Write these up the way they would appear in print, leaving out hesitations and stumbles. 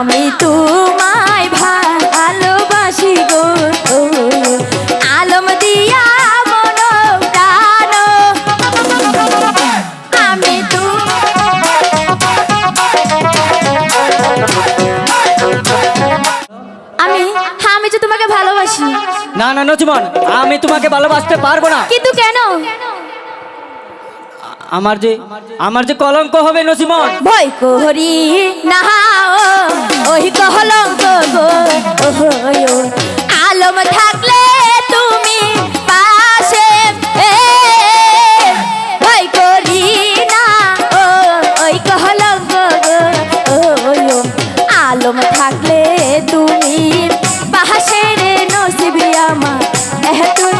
আমি তোমায় ভালোবাসি গো আলম দিয়া মন প্রাণ আমি আমি যে তোমাকে ভালোবাসি। না না নচিমন, আমি তোমাকে ভালোবাসতে পারবো না। কিন্তু কেন? আমার যে কলঙ্ক হবে নচিমন। ভয় করি না ওই কলঙ্ক গো আলম থাকলে তুমি পাশে ভয় করি না ওই কলঙ্ক গো আলম থাকলে তুমি পাশে রে নসিবি আমার তুই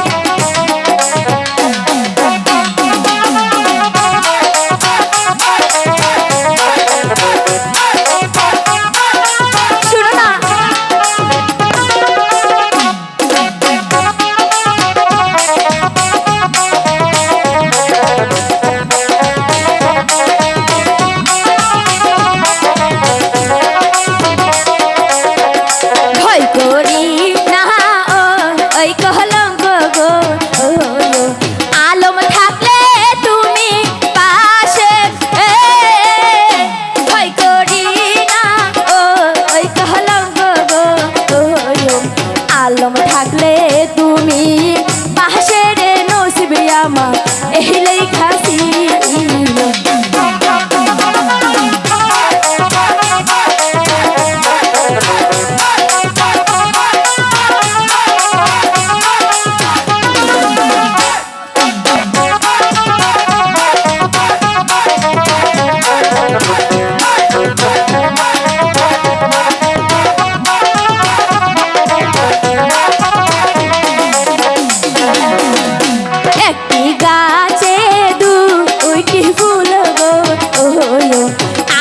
আলম থাকলে তুমি পাশে রে নসিবি আমার এই লেখাছি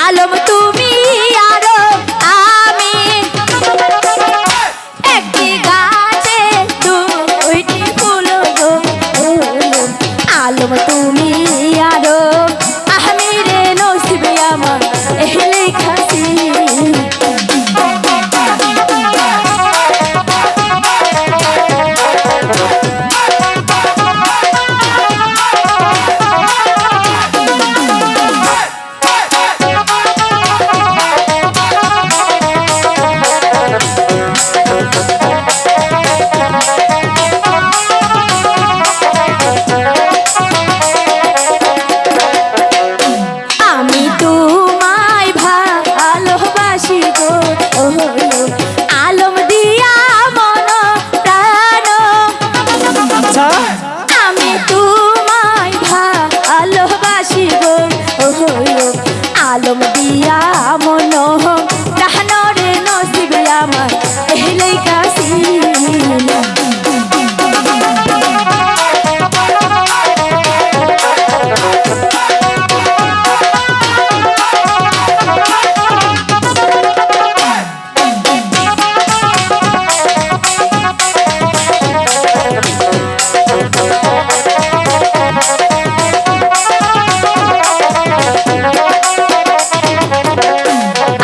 আলম তুমি আরো আমি একটি গাছে দুইটি ফুল গো আলম তুমি আরো আমি রে নসিবে আমার এই লেখাছি আলম দিয়া মন প্রাণ আমি তোমায় ভালোবাসি গো আলম দিয়া মন প্রাণ রে নসিবে আমার এই লেখাছি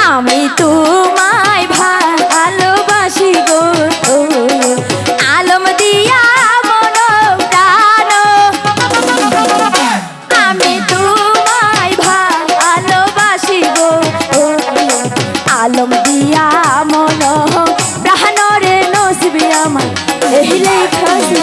আমি তোমায় ভালোবাসি গো আলম দিয়া মন প্রাণ আমি তোমায় ভালোবাসি গো আলম দিয়া মন প্রাণ রে নসিবে আমার এই লেখাছি